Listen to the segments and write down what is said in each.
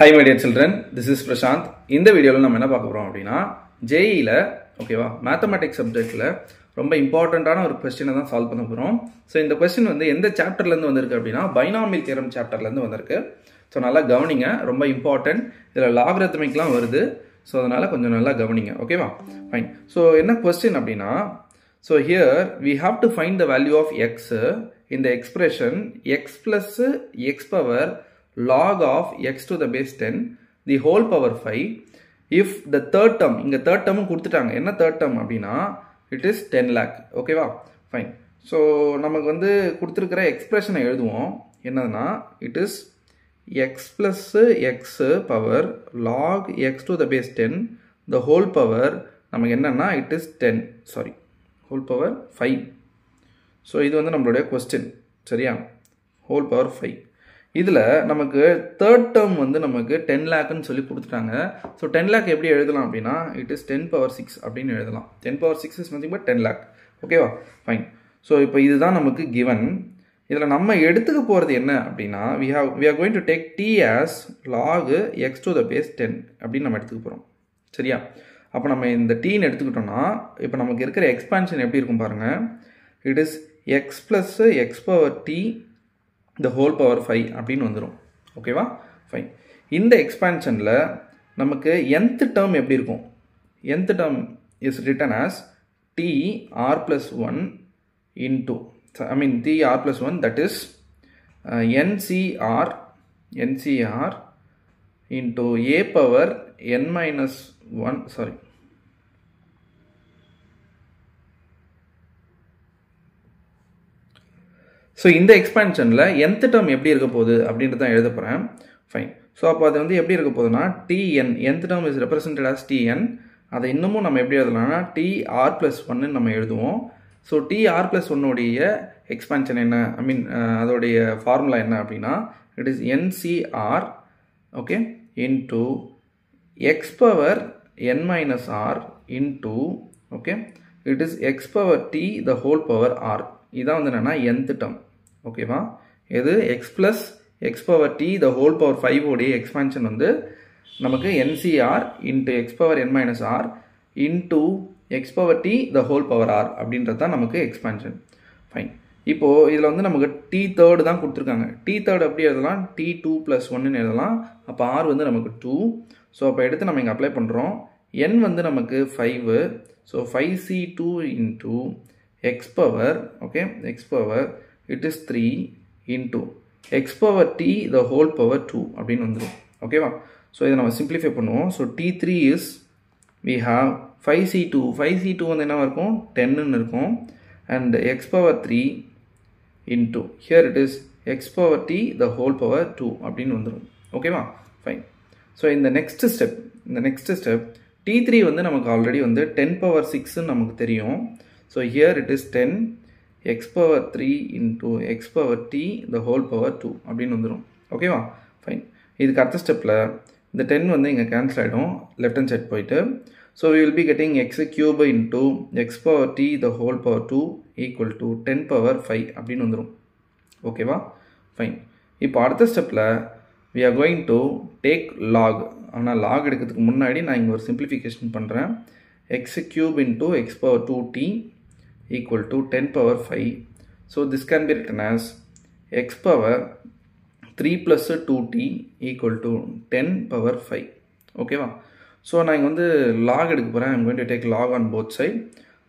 Hi my dear children, this is Prashant. இந்த வீடியோல நம்ம என்ன பார்க்க போறோம் அப்படினா JEE-ல ஓகேவா மேத்தமேட்டிக்ஸ் சப்ஜெக்ட்ல ரொம்ப இம்பார்ட்டன்ட்டான ஒரு क्वेश्चन தான் சால்வ் பண்ண போறோம். சோ இந்த क्वेश्चन வந்து எந்த சாப்டர்ல இருந்து வந்திருக்கு அப்படினா பைனாமியல் தியரம் சாப்டர்ல இருந்து வந்திருக்கு. சோ நல்லா கவனிங்க, ரொம்ப இம்பார்ட்டன்ட். இதுல லாகரித்மிக்லாம் வருது. சோ அதனால கொஞ்சம் நல்லா கவனிங்க, ஓகேவா? ஃபைன். சோ என்ன क्वेश्चन அப்படினா so here we have to find the value of x in the expression x plus x power log of x to the base 10 the whole power 5 if the third term inga third term கொடுத்துட்டாங்க. என்ன third term அப்படினா it is 10 lakh. ஓகேவா? Fine. So நமக்கு வந்து கொடுத்திருக்கிற எக்ஸ்பிரஷனை எழுதுவோம். என்னன்னா it is x plus x power log x to the base 10 the whole power நமக்கு என்னன்னா it is 10 sorry whole power 5. so இது வந்து நம்மளுடைய क्वेश्चन, சரியா? whole power 5. இதுல நமக்கு third term வந்து நமக்கு 10 lakh ன்னு சொல்லி கொடுத்துட்டாங்க. so 10 lakh எப்படி எழுதலாம் அப்படினா it is 10 power 6 அப்படினு எழுதலாம். 10 power 6 is nothing but 10 lakh. ஓகேவா? ஃபைன். so இப்போ இதுதான் நமக்கு given. இதுல நம்ம எடுத்துக்க போறது என்ன அப்படினா we are going to take t as log x to the base 10 அப்படி நம்ம எடுத்துக்க போறோம். சரியா? அப்ப நம்ம இந்த t ன்னு எடுத்துக்கிட்டோம்னா இப்போ நமக்கு இருக்கிற எக்ஸ்பான்ஷன் எப்படி இருக்கும் பாருங்க. it is x plus x power t the whole power 5 அப்படினு வந்துரும். ஓகேவா? ஃபைன். இந்த எக்ஸ்பான்ஷன்ல நமக்கு nth term எப்படி இருக்கும்? nth term is written as t r plus 1 into t r plus 1 that is ncr into a power n minus 1 sorry so இந்த எக்ஸ்பான்ஷன்ல nth term எப்படி இருக்க போகுது அப்படின்றத தான் எழுத போறேன். ஃபைன். சோ அப்ப அது வந்து எப்படி இருக்க போகுதுனா tn nth term is represented as tn. அதை இன்னமும் நம்ம எப்படி எழுதலாம்னா tr plus 1 ன்னு நம்ம எழுதுவோம். சோ tr plus 1 உடைய எக்ஸ்பான்ஷன் என்ன? அதோடைய ஃபார்முலா என்ன அப்படினா it is ncr okay into x power n minus r into okay it is x power t the whole power r. இதான் வந்து என்னன்னா nth term. ஓகேவா? இது x plus x power t the whole power 5 உடைய expansion வந்து நமக்கு ncr into x power n minus r into x power t the whole power r அப்படின்றது தான் நமக்கு எக்ஸ்பான்ஷன். ஃபைன். இப்போ இதுல வந்து நமக்கு t third தான் கொடுத்திருக்காங்க. t third எப்படி எழுதலாம்? t2 plus 1 ன்னு எழுதலாம். அப்ப r வந்து நமக்கு 2. சோ அப்ப எடுத்து நம்ம இங்க அப்ளை பண்றோம். n வந்து நமக்கு 5. so 5c2 into x power okay x power it is 3 into x power t the whole power 2 அப்படினு வந்துரும். ஓகேவா? சோ இத நம்ம சிம்பிளிஃபை பண்ணுவோம். so t3 is we have 5c2 வந்து என்னவா இருக்கும்? 10 ன்னு இருக்கும். and x power 3 into here it is x power t the whole power 2 அப்படினு வந்துரும். ஓகேவா? ஃபைன். சோ இந்த நெக்ஸ்ட் ஸ்டெப் t3 வந்து நமக்கு ஆல்ரெடி வந்து 10 power 6 ன்னு நமக்கு தெரியும். so here it is 10 x power 3 into x power t the whole power 2 அப்படினு வந்துரும். ஓகேவா? ஃபைன். இதுக்கு அடுத்த ஸ்டெப்ல இந்த 10 வந்து இங்க கேன்சல் ஆயிடும். லெஃப்ட் ஹேண்ட் சைடு போயிட்டு so we will be getting x cube into x power t the whole power 2 equal to 10 power 5 அப்படினு வந்துரும். ஓகேவா? ஃபைன். இப்போ அடுத்த ஸ்டெப்ல we are going to take log. ஆனா log எடுக்கிறதுக்கு முன்னாடி நான் இங்க ஒரு சிம்பிளிஃபிகேஷன் பண்றேன். x cube into x power 2t equal to 10 power 5. so this can be written as x power 3 plus 2t equal to 10 power 5. ஓகேவா? so நான் இங்க வந்து log எடுக்க போறேன். I'm going to take log on both side.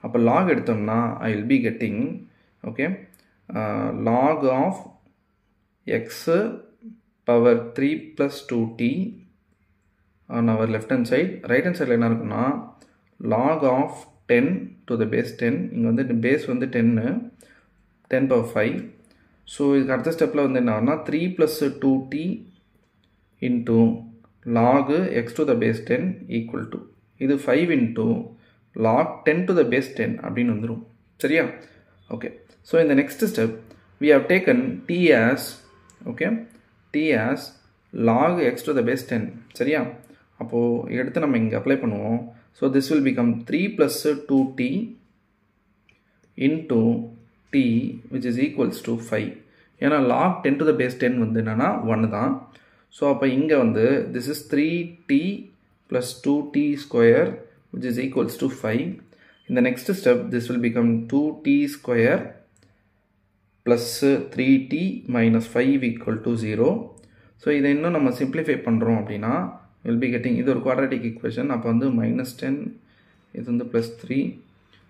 அப்ப log எடுத்தோம்னா I will be getting okay log of x power 3 plus 2t on our left hand side. right hand side என்ன இருக்கும்னா log of 10 to the base 10. இங்க வந்து base வந்து 10 power 5. so இதுக்கு அடுத்த ஸ்டெப்ல வந்து என்ன ஆகும்னா 3 plus 2t into log x to the base 10 equal to இது 5 into log 10 to the base 10 அப்படினு வந்துரும். சரியா? Okay. so in the next step we have taken t as okay t as log x to the base 10. சரியா? அப்போ எடுத்து நம்ம இங்க apply பண்ணுவோம். so this will become 3 plus 2t into t which is equals to 5. ஏன்னா log 10 to the base 10 வந்து என்னன்னா 1 தான். ஸோ அப்போ இங்கே வந்து this is 3t plus 2t square which is equals to 5. In the next step this will become 2t square plus 3t minus 5 equal to 0. So இதை இன்னும் நம்ம சிம்பிளிஃபை பண்ணுறோம் அப்படின்னா will be getting இது ஒரு quadratic equation. அப்போ வந்து -10 இது வந்து +3.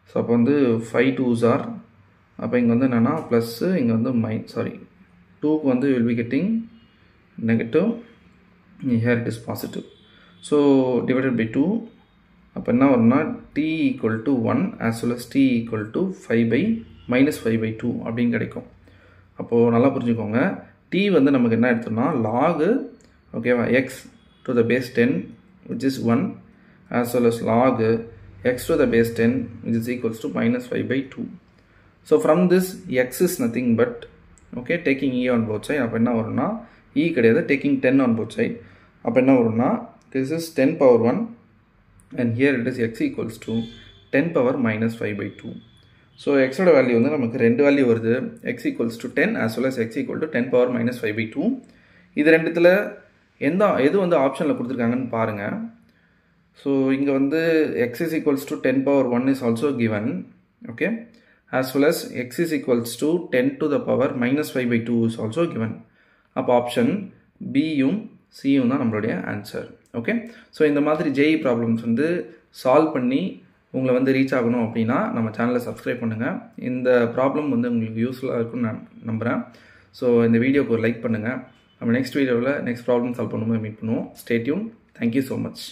ஸோ அப்போ வந்து 5 2s are அப்போ இங்கே வந்து என்னென்னா ப்ளஸ்ஸு இங்கே வந்து டூக்கு வந்து will be getting negative, here it is positive. So divided by 2 அப்போ என்ன வரும்னா t equal to 1 as well as t equal to -5/2 அப்படின்னு கிடைக்கும். அப்போது நல்லா புரிஞ்சுக்கோங்க, t வந்து நமக்கு என்ன எடுத்தோம்னா log ஓகேவா x to the base 10 which is 1 as well as log x to the base 10 which is equals to -5/2. So from this x is nothing but okay taking e on both side. அப்போ என்ன வரும்னா e கிடையாது, taking 10 on both side. அப்போ என்ன வரும்னா this is 10 power 1 and here it is x equals to 10 power -5/2. So x ஓட value வந்து நமக்கு ரெண்டு வேல்யூ வருது, x equals to 10 as well as x equal to 10 power -5/2. இது ரெண்டுத்தில் எது வந்து ஆப்ஷனில் கொடுத்துருக்காங்கன்னு பாருங்கள். ஸோ இங்கே வந்து x is equals to 10 power 1 is also given, okay, as well as x is equals to 10 to the power -5/2 is also given. அப்போ option பியும் சியும் தான் நம்மளுடைய ஆன்சர். ஓகே, ஸோ இந்த மாதிரி ஜேஇ ப்ராப்ளம்ஸ் வந்து சால்வ் பண்ணி உங்களை வந்து ரீச் ஆகணும் அப்படின்னா நம்ம சேனலை சப்ஸ்கிரைப் பண்ணுங்கள். இந்த ப்ராப்ளம் வந்து உங்களுக்கு யூஸ்ஃபுல்லாக இருக்குன்னு நான் நம்புகிறேன். ஸோ இந்த வீடியோக்கு ஒரு லைக் பண்ணுங்கள். நம்ம நெக்ஸ்ட் வீடியோவில் நெக்ஸ்ட் ப்ராப்ளம் சால்வ் பண்ணும்போது மீட் பண்ணுவோம். Stay tune. Thank you so much.